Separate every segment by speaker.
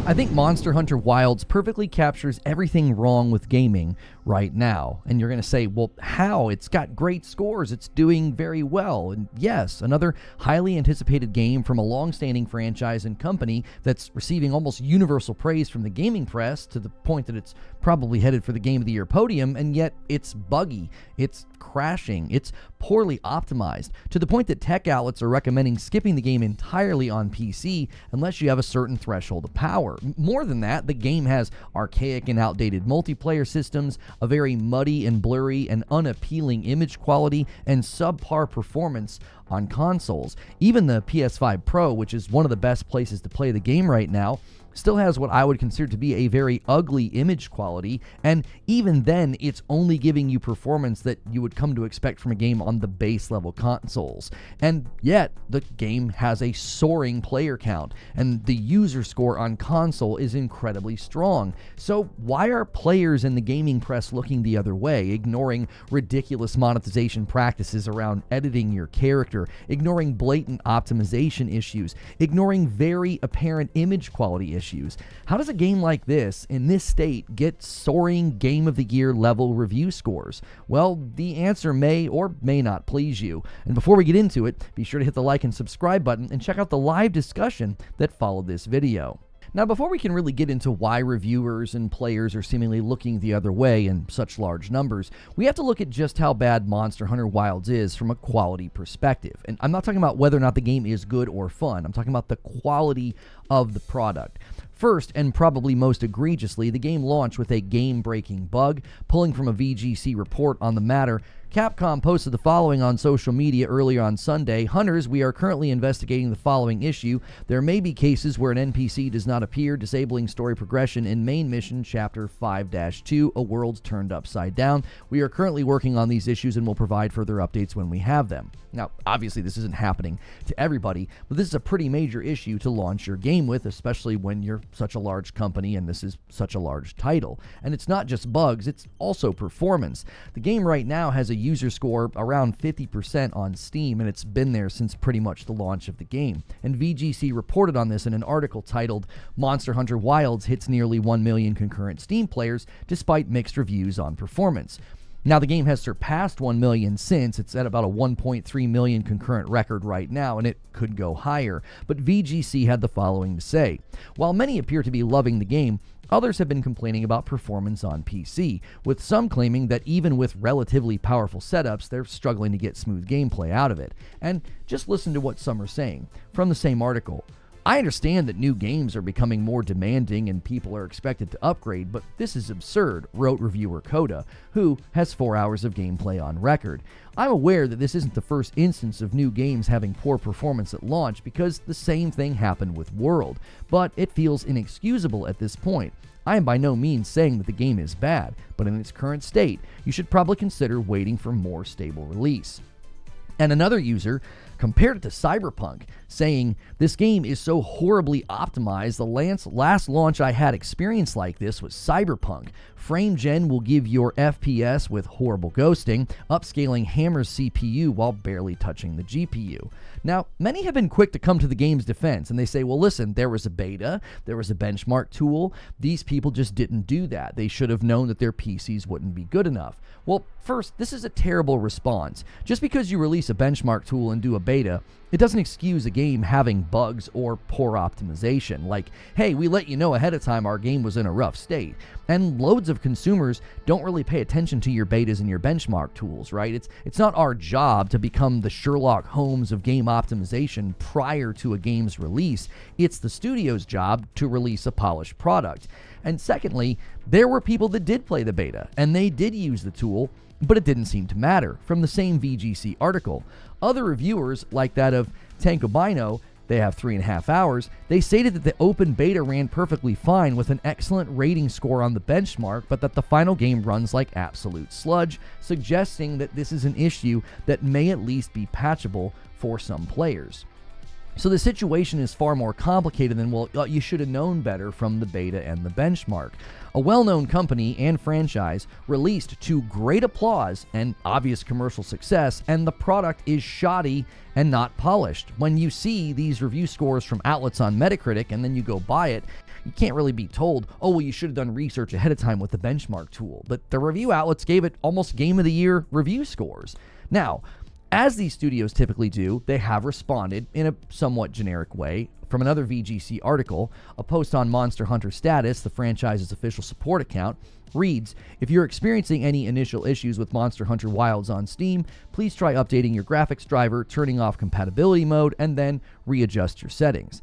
Speaker 1: I think Monster Hunter Wilds perfectly captures everything wrong with gaming right now. And you're going to say, well, how? It's got great scores. It's doing very well. And yes, another highly anticipated game from a long-standing franchise and company that's receiving almost universal praise from the gaming press to the point that it's probably headed for the Game of the Year podium, and yet it's buggy, it's crashing, it's poorly optimized, to the point that tech outlets are recommending skipping the game entirely on PC unless you have a certain threshold of power. More than that, the game has archaic and outdated multiplayer systems, a very muddy and blurry and unappealing image quality, and subpar performance on consoles. Even the PS5 Pro, which is one of the best places to play the game right now, still has what I would consider to be a very ugly image quality, and even then, it's only giving you performance that you would come to expect from a game on the base level consoles. And yet, the game has a soaring player count, and the user score on console is incredibly strong. So why are players in the gaming press looking the other way, ignoring ridiculous monetization practices around editing your character, ignoring blatant optimization issues, ignoring very apparent image quality issues? How does a game like this, in this state, get soaring Game of the Year level review scores? Well, the answer may or may not please you. And before we get into it, be sure to hit the like and subscribe button and check out the live discussion that followed this video. Now, before we can really get into why reviewers and players are seemingly looking the other way in such large numbers, we have to look at just how bad Monster Hunter Wilds is from a quality perspective. And I'm not talking about whether or not the game is good or fun. I'm talking about the quality of the product. First, and probably most egregiously, the game launched with a game-breaking bug. Pulling from a VGC report on the matter, Capcom posted the following on social media earlier on Sunday. Hunters, we are currently investigating the following issue. There may be cases where an NPC does not appear, disabling story progression in main mission chapter 5-2, A World Turned Upside Down. We are currently working on these issues and will provide further updates when we have them. Now, obviously this isn't happening to everybody, but this is a pretty major issue to launch your game with, especially when you're such a large company and this is such a large title. And it's not just bugs, it's also performance. The game right now has a user score around 50% on Steam, and it's been there since pretty much the launch of the game. And VGC reported on this in an article titled, Monster Hunter Wilds hits nearly 1 million concurrent Steam players despite mixed reviews on performance. Now, the game has surpassed 1 million since. It's at about a 1.3 million concurrent record right now, and it could go higher. But VGC had the following to say. While many appear to be loving the game, others have been complaining about performance on PC, with some claiming that even with relatively powerful setups, they're struggling to get smooth gameplay out of it. And just listen to what some are saying. From the same article, I understand that new games are becoming more demanding and people are expected to upgrade, but this is absurd, wrote reviewer Coda, who has 4 hours of gameplay on record. I'm aware that this isn't the first instance of new games having poor performance at launch because the same thing happened with World, but it feels inexcusable at this point. I am by no means saying that the game is bad, but in its current state, you should probably consider waiting for more stable release. And another user compared it to Cyberpunk, saying, this game is so horribly optimized, the last launch I had experience like this was Cyberpunk. Frame gen will give your FPS with horrible ghosting, upscaling hammers CPU while barely touching the GPU. Now, many have been quick to come to the game's defense, and they say, well, listen, there was a beta, there was a benchmark tool, these people just didn't do that. They should have known that their PCs wouldn't be good enough. Well, first, this is a terrible response. Just because you release a benchmark tool and do a beta, it doesn't excuse a game having bugs or poor optimization. Like, hey, we let you know ahead of time our game was in a rough state. And loads of consumers don't really pay attention to your betas and your benchmark tools, right? It's not our job to become the Sherlock Holmes of game optimization prior to a game's release. It's the studio's job to release a polished product. And secondly, there were people that did play the beta, and they did use the tool, but it didn't seem to matter. From the same VGC article, other reviewers, like that of Tankobino, they have 3.5 hours, they stated that the open beta ran perfectly fine with an excellent rating score on the benchmark, but that the final game runs like absolute sludge, suggesting that this is an issue that may at least be patchable for some players. So the situation is far more complicated than, well, you should have known better from the beta and the benchmark. A well-known company and franchise released to great applause and obvious commercial success, and the product is shoddy and not polished. When you see these review scores from outlets on Metacritic and then you go buy it, you can't really be told, oh, well, you should have done research ahead of time with the benchmark tool. But the review outlets gave it almost Game of the Year review scores. Now, as these studios typically do, they have responded in a somewhat generic way. From another VGC article, a post on Monster Hunter Status, the franchise's official support account, reads, if you're experiencing any initial issues with Monster Hunter Wilds on Steam, please try updating your graphics driver, turning off compatibility mode, and then readjust your settings.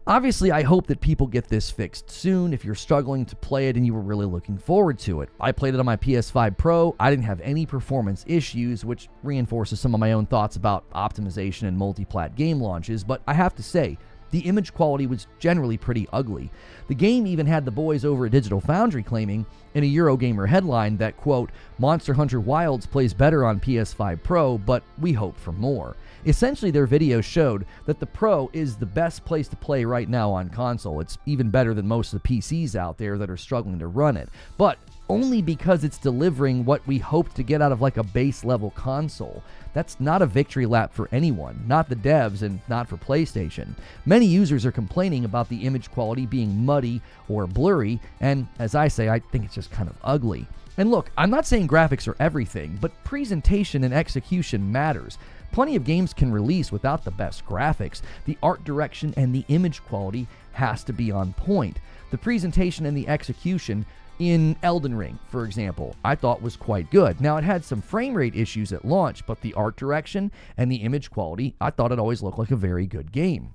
Speaker 1: Obviously, I hope that people get this fixed soon if you're struggling to play it and you were really looking forward to it. I played it on my PS5 Pro. I didn't have any performance issues, which reinforces some of my own thoughts about optimization and multi-plat game launches, but I have to say, the image quality was generally pretty ugly. The game even had the boys over at Digital Foundry claiming in a Eurogamer headline that, quote, Monster Hunter Wilds plays better on PS5 Pro, but we hope for more. Essentially, their video showed that the Pro is the best place to play right now on console. It's even better than most of the PCs out there that are struggling to run it. But only because it's delivering what we hoped to get out of like a base level console. That's not a victory lap for anyone, not the devs and not for PlayStation. Many users are complaining about the image quality being muddy or blurry, and as I say, I think it's just kind of ugly. And look, I'm not saying graphics are everything, but presentation and execution matters. Plenty of games can release without the best graphics. The art direction and the image quality has to be on point. The presentation and the execution in Elden Ring, for example, I thought was quite good. Now, it had some frame rate issues at launch, but the art direction and the image quality, I thought it always looked like a very good game.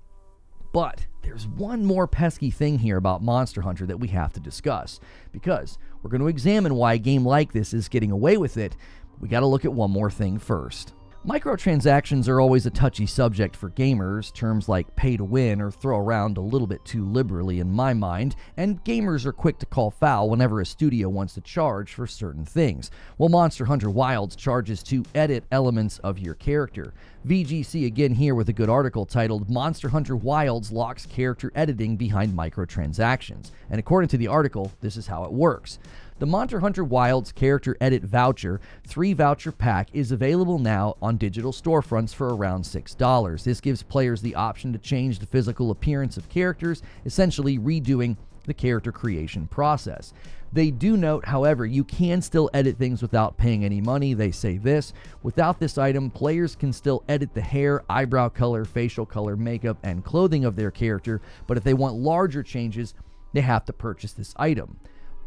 Speaker 1: But there's one more pesky thing here about Monster Hunter that we have to discuss, because we're going to examine why a game like this is getting away with it. We got to look at one more thing first. Microtransactions are always a touchy subject for gamers. Terms like pay to win are thrown around a little bit too liberally in my mind, and gamers are quick to call foul whenever a studio wants to charge for certain things. Well, Monster Hunter Wilds charges to edit elements of your character. VGC again here with a good article titled Monster Hunter Wilds locks character editing behind microtransactions. And according to the article, this is how it works. The Monster Hunter Wilds Character Edit Voucher 3-voucher pack is available now on digital storefronts for around $6. This gives players the option to change the physical appearance of characters, essentially redoing the character creation process. They do note, however, you can still edit things without paying any money. They say this: without this item, players can still edit the hair, eyebrow color, facial color, makeup, and clothing of their character, but if they want larger changes, they have to purchase this item.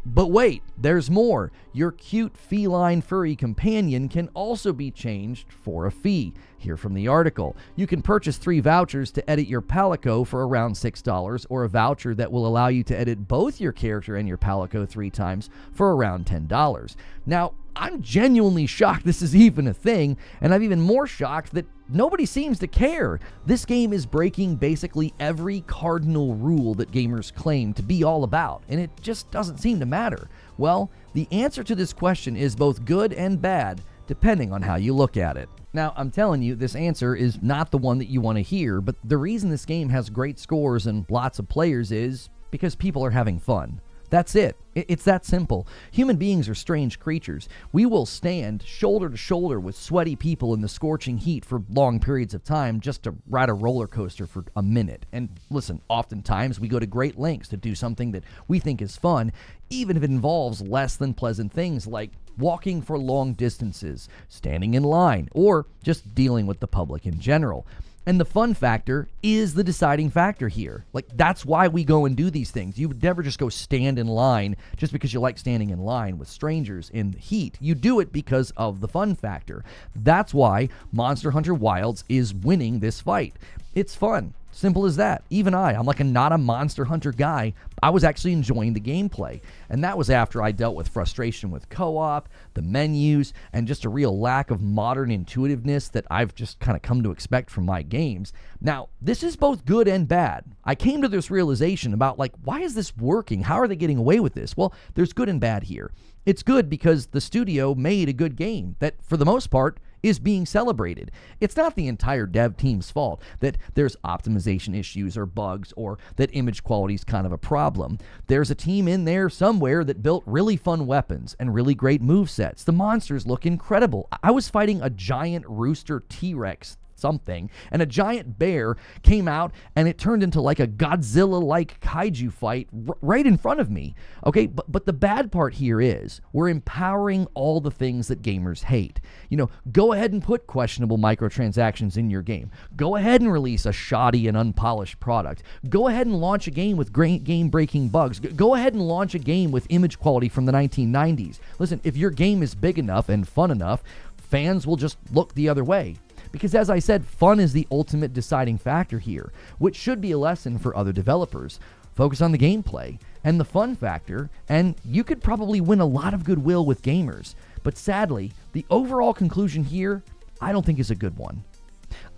Speaker 1: But wait, there's more. Your cute feline furry companion can also be changed for a fee. Here from the article, you can purchase 3 vouchers to edit your Palico for around $6, or a voucher that will allow you to edit both your character and your Palico 3 times for around $10. Now, I'm genuinely shocked this is even a thing, and I'm even more shocked that nobody seems to care. This game is breaking basically every cardinal rule that gamers claim to be all about, and it just doesn't seem to matter. Well, the answer to this question is both good and bad, depending on how you look at it. Now, I'm telling you, this answer is not the one that you want to hear, but the reason this game has great scores and lots of players is because people are having fun. That's it. It's that simple. Human beings are strange creatures. We will stand shoulder to shoulder with sweaty people in the scorching heat for long periods of time just to ride a roller coaster for a minute. And listen, oftentimes we go to great lengths to do something that we think is fun, even if it involves less than pleasant things like walking for long distances, standing in line, or just dealing with the public in general. And the fun factor is the deciding factor here. Like, that's why we go and do these things. You would never just go stand in line just because you like standing in line with strangers in the heat. You do it because of the fun factor. That's why Monster Hunter Wilds is winning this fight. It's fun. Simple as that. Even I'm like not a Monster Hunter guy. I was actually enjoying the gameplay. And that was after I dealt with frustration with co-op, the menus, and just a real lack of modern intuitiveness that I've just kind of come to expect from my games. Now, this is both good and bad. I came to this realization about, like, why is this working? How are they getting away with this? Well, there's good and bad here. It's good because the studio made a good game that, for the most part, is being celebrated. It's not the entire dev team's fault that there's optimization issues or bugs or that image quality is kind of a problem. There's a team in there somewhere that built really fun weapons and really great movesets. The monsters look incredible. I was fighting a giant rooster T-Rex something, and a giant bear came out and it turned into like a Godzilla-like kaiju fight right in front of me. Okay, but the bad part here is we're empowering all the things that gamers hate. You know, go ahead and put questionable microtransactions in your game. Go ahead and release a shoddy and unpolished product. Go ahead and launch a game with great game-breaking bugs. Go ahead and launch a game with image quality from the 1990s. Listen, if your game is big enough and fun enough, fans will just look the other way. Because as I said, fun is the ultimate deciding factor here, which should be a lesson for other developers. Focus on the gameplay and the fun factor, and you could probably win a lot of goodwill with gamers. But sadly, the overall conclusion here, I don't think is a good one.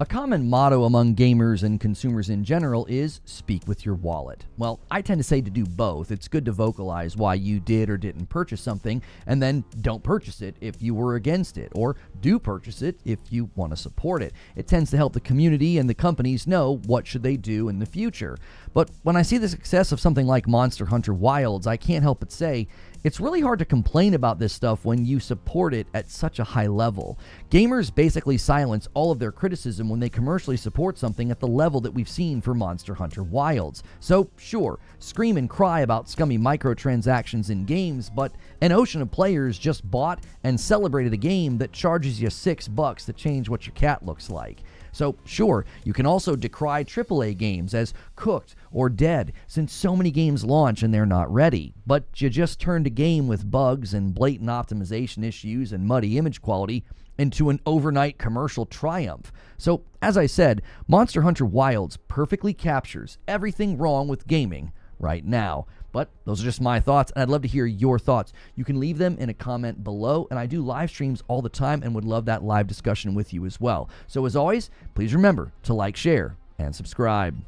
Speaker 1: A common motto among gamers and consumers in general is speak with your wallet. Well, I tend to say to do both. It's good to vocalize why you did or didn't purchase something, and then don't purchase it if you were against it, or do purchase it if you want to support it. It tends to help the community and the companies know what should they do in the future. But when I see the success of something like Monster Hunter Wilds, I can't help but say, it's really hard to complain about this stuff when you support it at such a high level. Gamers basically silence all of their criticism when they commercially support something at the level that we've seen for Monster Hunter Wilds. So, sure, scream and cry about scummy microtransactions in games, but an ocean of players just bought and celebrated a game that charges you $6 to change what your cat looks like. So, sure, you can also decry AAA games as cooked or dead, since so many games launch and they're not ready. But you just turned a game with bugs and blatant optimization issues and muddy image quality into an overnight commercial triumph. So, as I said, Monster Hunter Wilds perfectly captures everything wrong with gaming right now. But those are just my thoughts, and I'd love to hear your thoughts. You can leave them in a comment below, and I do live streams all the time and would love that live discussion with you as well. So as always, please remember to like, share, and subscribe.